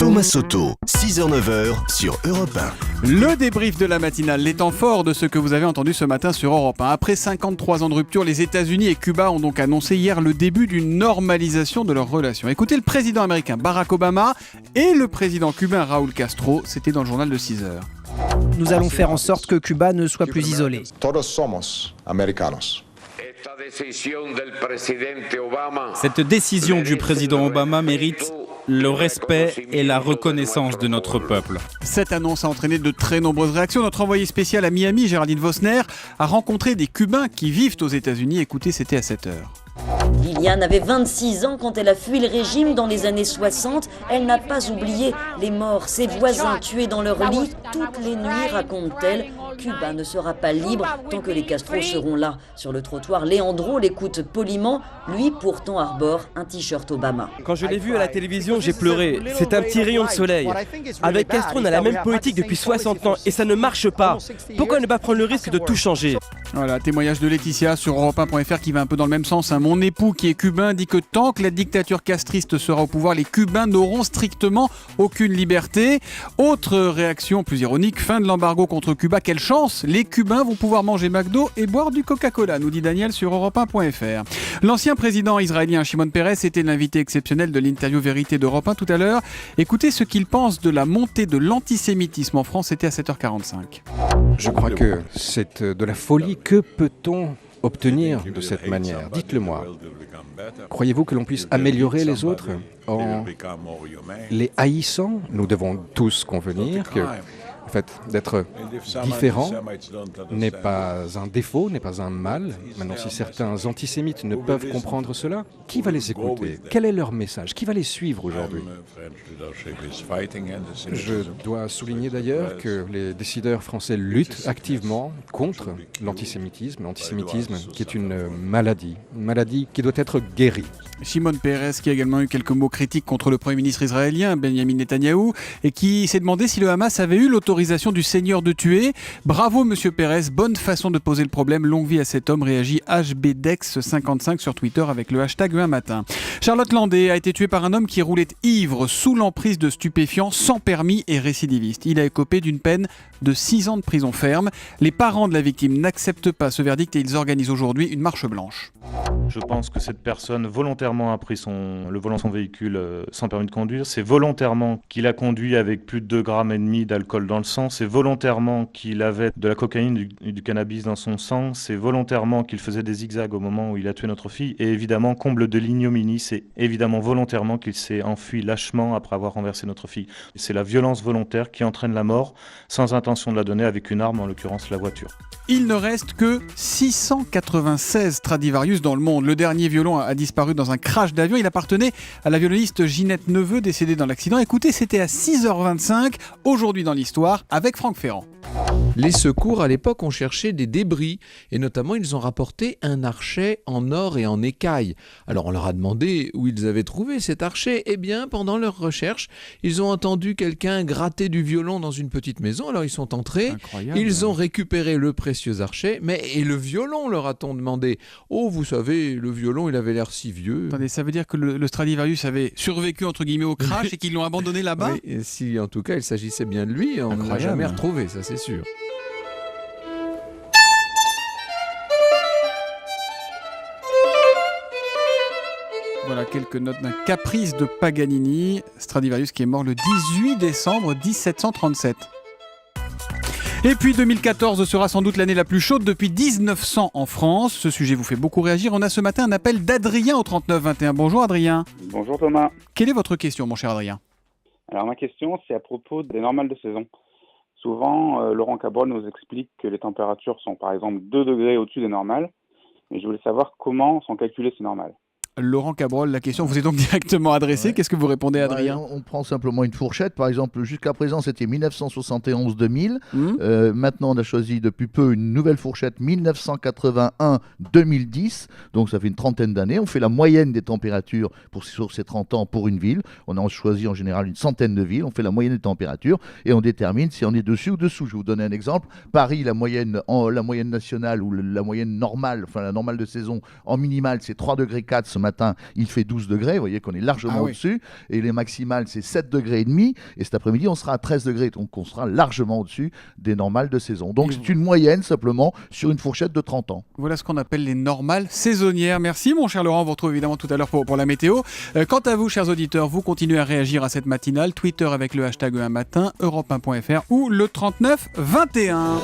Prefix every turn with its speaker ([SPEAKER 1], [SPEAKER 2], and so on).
[SPEAKER 1] Thomas Soto, 6h-9h sur Europe 1.
[SPEAKER 2] Le débrief de la matinale, les temps forts de ce que vous avez entendu ce matin sur Europe 1. Après 53 ans de rupture, les États-Unis et Cuba ont donc annoncé hier le début d'une normalisation de leurs relations. Écoutez le président américain Barack Obama et le président cubain Raúl Castro, c'était dans le journal de 6h.
[SPEAKER 3] Nous allons faire en sorte que Cuba ne soit plus isolé.
[SPEAKER 4] Todos somos americanos.
[SPEAKER 5] Cette décision du président Obama mérite le respect et la reconnaissance de notre peuple.
[SPEAKER 2] Cette annonce a entraîné de très nombreuses réactions. Notre envoyé spécial à Miami, Géraldine Vosner, a rencontré des Cubains qui vivent aux États-Unis. Écoutez, c'était à 7h.
[SPEAKER 6] Liliane avait 26 ans quand elle a fui le régime dans les années 60. Elle n'a pas oublié les morts, ses voisins tués dans leur lit. Toutes les nuits, raconte-t-elle, Cuba ne sera pas libre tant que les Castro seront là. Sur le trottoir, Leandro l'écoute poliment. Lui, pourtant, arbore un t-shirt Obama.
[SPEAKER 7] Quand je l'ai vu à la télévision, j'ai pleuré. C'est un petit rayon de soleil. Avec Castro, on a la même politique depuis 60 ans et ça ne marche pas. Pourquoi ne pas prendre le risque de tout changer ?
[SPEAKER 2] Voilà, témoignage de Laetitia sur Europe1.fr qui va un peu dans le même sens. Mon époux qui est cubain dit que tant que la dictature castriste sera au pouvoir, les Cubains n'auront strictement aucune liberté. Autre réaction plus ironique, fin de l'embargo contre Cuba, quelle chance, les Cubains vont pouvoir manger McDo et boire du Coca-Cola, nous dit Daniel sur Europe1.fr. L'ancien président israélien Shimon Peres était l'invité exceptionnel de l'interview Vérité d'Europe 1 tout à l'heure. Écoutez ce qu'il pense de la montée de l'antisémitisme en France, c'était à 7h45.
[SPEAKER 8] Je crois que c'est de la folie. Que peut-on obtenir de cette manière ? Dites-le-moi. Croyez-vous que l'on puisse améliorer les autres en les haïssant ? Nous devons tous convenir que en fait, d'être différent n'est pas un défaut, n'est pas un mal. Maintenant, si certains antisémites ne peuvent comprendre cela, qui va les écouter ? Quel est leur message ? Qui va les suivre aujourd'hui ? Je dois souligner d'ailleurs que les décideurs français luttent activement contre l'antisémitisme qui est une maladie qui doit être guérie.
[SPEAKER 2] Shimon Peres qui a également eu quelques mots critiques contre le Premier ministre israélien, Benjamin Netanyahou, et qui s'est demandé si le Hamas avait eu l'autorisation du Seigneur de tuer. Bravo Monsieur Peres, bonne façon de poser le problème, longue vie à cet homme, réagit HBDex55 sur Twitter avec le hashtag un matin. Charlotte Landé a été tuée par un homme qui roulait ivre sous l'emprise de stupéfiants, sans permis et récidiviste. Il a écopé d'une peine de 6 ans de prison ferme. Les parents de la victime n'acceptent pas ce verdict et ils organisent aujourd'hui une marche blanche.
[SPEAKER 9] Je pense que cette personne volontairement a pris le volant de son véhicule sans permis de conduire. C'est volontairement qu'il a conduit avec plus de 2,5 grammes d'alcool dans le sang. C'est volontairement qu'il avait de la cocaïne et du cannabis dans son sang. C'est volontairement qu'il faisait des zigzags au moment où il a tué notre fille. Et évidemment, comble de l'ignominie, c'est évidemment volontairement qu'il s'est enfui lâchement après avoir renversé notre fille. C'est la violence volontaire qui entraîne la mort sans intention de la donner avec une arme, en l'occurrence la voiture.
[SPEAKER 2] Il ne reste que 696 Stradivarius dans le monde. Le dernier violon a disparu dans un crash d'avion. Il appartenait à la violoniste Ginette Neveu, décédée dans l'accident. Écoutez, c'était à 6h25, aujourd'hui dans l'histoire, avec Franck Ferrand.
[SPEAKER 10] Les secours, à l'époque, ont cherché des débris et notamment, ils ont rapporté un archet en or et en écaille. Alors, on leur a demandé où ils avaient trouvé cet archet. Eh bien, pendant leur recherche, ils ont entendu quelqu'un gratter du violon dans une petite maison. Alors, ils sont entrés, ils ont récupéré le précieux archet. Mais et le violon, leur a-t-on demandé ? Oh, vous savez, le violon, il avait l'air si vieux.
[SPEAKER 2] Attendez, ça veut dire que le Stradivarius avait survécu, entre guillemets, au crash et qu'ils l'ont abandonné là-bas ?
[SPEAKER 10] Oui, et si en tout cas, il s'agissait bien de lui, on ne l'a jamais retrouvé, ça c'est sûr.
[SPEAKER 2] Voilà quelques notes d'un caprice de Paganini, Stradivarius qui est mort le 18 décembre 1737. Et puis 2014 sera sans doute l'année la plus chaude depuis 1900 en France. Ce sujet vous fait beaucoup réagir. On a ce matin un appel d'Adrien au 3921. Bonjour Adrien.
[SPEAKER 11] Bonjour Thomas.
[SPEAKER 2] Quelle est votre question mon cher Adrien ?
[SPEAKER 11] Alors ma question c'est à propos des normales de saison. Souvent Laurent Cabrol nous explique que les températures sont par exemple 2 degrés au-dessus des normales. Mais je voulais savoir comment sont calculées ces normales.
[SPEAKER 2] Laurent Cabrol, la question vous est donc directement adressée. Ouais. Qu'est-ce que vous répondez, Adrien ?
[SPEAKER 12] On prend simplement une fourchette. Par exemple, jusqu'à présent, c'était 1971-2000. Maintenant, on a choisi depuis peu une nouvelle fourchette 1981-2010. Donc, ça fait une trentaine d'années. On fait la moyenne des températures sur ces 30 ans pour une ville. On a choisi en général une centaine de villes. On fait la moyenne des températures et on détermine si on est dessus ou dessous. Je vais vous donner un exemple. Paris, la moyenne nationale ou la moyenne normale, enfin la normale de saison en minimale, c'est 3,4 degrés ce matin. matin, il fait 12 degrés. Vous voyez qu'on est largement au-dessus. Et les maximales, c'est 7 degrés et demi. Et cet après-midi, on sera à 13 degrés. Donc, on sera largement au-dessus des normales de saison. Donc, c'est une moyenne simplement sur une fourchette de 30 ans.
[SPEAKER 2] Voilà ce qu'on appelle les normales saisonnières. Merci, mon cher Laurent. On vous retrouve évidemment tout à l'heure pour la météo. Quant à vous, chers auditeurs, vous continuez à réagir à cette matinale. Twitter avec le hashtag un matin, europe1.fr ou le 39 21.